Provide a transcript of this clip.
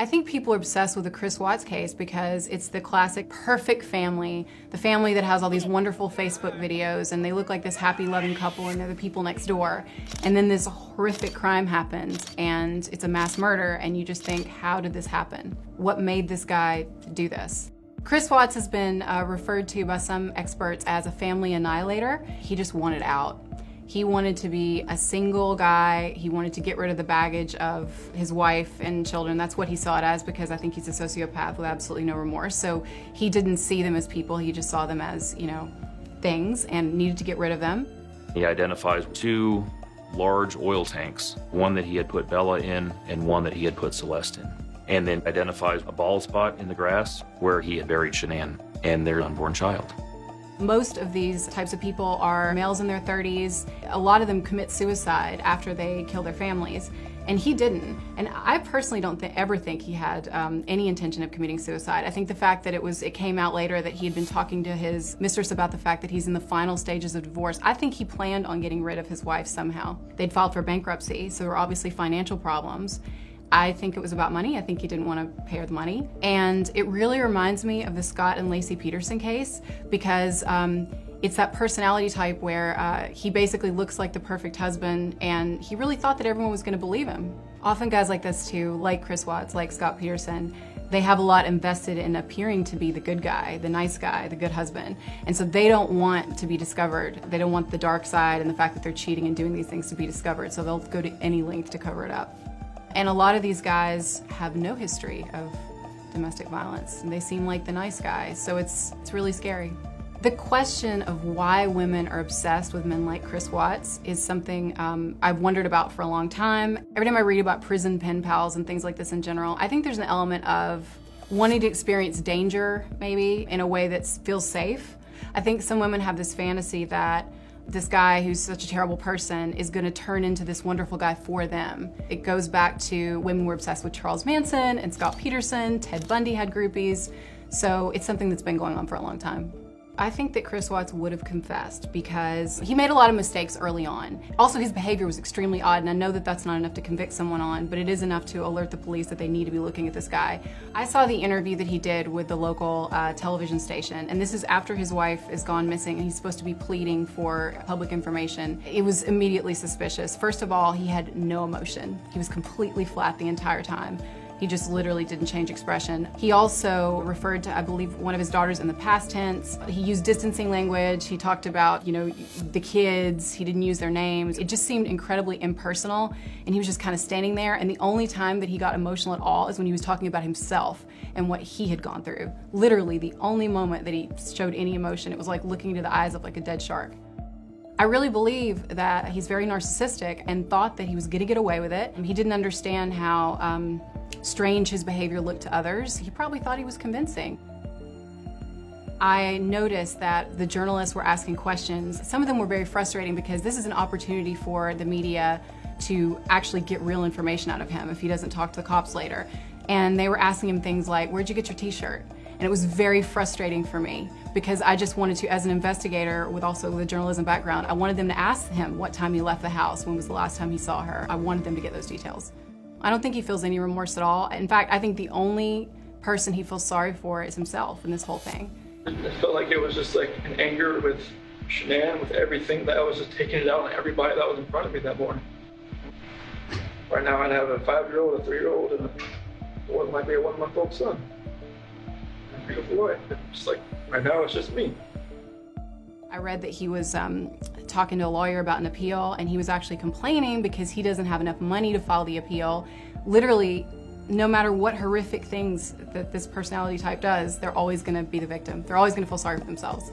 I think people are obsessed with the Chris Watts case because it's the classic perfect family, the family that has all these wonderful Facebook videos and they look like this happy, loving couple and they're the people next door. And then this horrific crime happens and it's a mass murder and you just think, how did this happen? What made this guy do this? Chris Watts has been referred to by some experts as a family annihilator. He just wanted out. He wanted to be a single guy. He wanted to get rid of the baggage of his wife and children. That's what he saw it as, because I think he's a sociopath with absolutely no remorse. So he didn't see them as people. He just saw them as, you know, things and needed to get rid of them. He identifies 2 large oil tanks, one that he had put Bella in and one that he had put Celeste in. And then identifies a bald spot in the grass where he had buried Shanann and their unborn child. Most of these types of people are males in their 30s. A lot of them commit suicide after they kill their families, and he didn't. And I personally don't ever think he had any intention of committing suicide. I think the fact that it came out later that he had been talking to his mistress about the fact that he's in the final stages of divorce, I think he planned on getting rid of his wife somehow. They'd filed for bankruptcy, so there were obviously financial problems. I think it was about money. I think he didn't want to pay her the money. And it really reminds me of the Scott and Lacey Peterson case because it's that personality type where he basically looks like the perfect husband and he really thought that everyone was going to believe him. Often guys like this too, like Chris Watts, like Scott Peterson, they have a lot invested in appearing to be the good guy, the nice guy, the good husband. And so they don't want to be discovered. They don't want the dark side and the fact that they're cheating and doing these things to be discovered. So they'll go to any length to cover it up. And a lot of these guys have no history of domestic violence, and they seem like the nice guys, so it's really scary. The question of why women are obsessed with men like Chris Watts is something I've wondered about for a long time. Every time I read about prison pen pals and things like this in general, I think there's an element of wanting to experience danger, maybe, in a way that feels safe. I think some women have this fantasy that this guy who's such a terrible person is going to turn into this wonderful guy for them. It goes back to women were obsessed with Charles Manson and Scott Peterson, Ted Bundy had groupies, so it's something that's been going on for a long time. I think that Chris Watts would have confessed because he made a lot of mistakes early on. Also, his behavior was extremely odd, and I know that that's not enough to convict someone on, but it is enough to alert the police that they need to be looking at this guy. I saw the interview that he did with the local television station, and this is after his wife is gone missing and he's supposed to be pleading for public information. It was immediately suspicious. First of all, he had no emotion. He was completely flat the entire time. He just literally didn't change expression. He also referred to, I believe, one of his daughters in the past tense. He used distancing language. He talked about, you know, the kids. He didn't use their names. It just seemed incredibly impersonal, and he was just kind of standing there, and the only time that he got emotional at all is when he was talking about himself and what he had gone through. Literally, the only moment that he showed any emotion, it was like looking into the eyes of like a dead shark. I really believe that he's very narcissistic and thought that he was gonna get away with it. He didn't understand how strange his behavior looked to others. He probably thought he was convincing. I noticed that the journalists were asking questions. Some of them were very frustrating because this is an opportunity for the media to actually get real information out of him if he doesn't talk to the cops later. And they were asking him things like, "Where'd you get your t-shirt?" And it was very frustrating for me because I just wanted to, as an investigator with also the journalism background, I wanted them to ask him what time he left the house, when was the last time he saw her. I wanted them to get those details. I don't think he feels any remorse at all. In fact, I think the only person he feels sorry for is himself in this whole thing. It felt like it was just like an anger with Shanann, with everything, that I was just taking it out on everybody that was in front of me that morning. Right now I'd have a 5-year-old, a 3-year-old, and what might be a 1-month-old son. A beautiful wife. Just like, right now it's just me. I read that he was talking to a lawyer about an appeal, and he was actually complaining because he doesn't have enough money to file the appeal. Literally, no matter what horrific things that this personality type does, they're always going to be the victim. They're always going to feel sorry for themselves.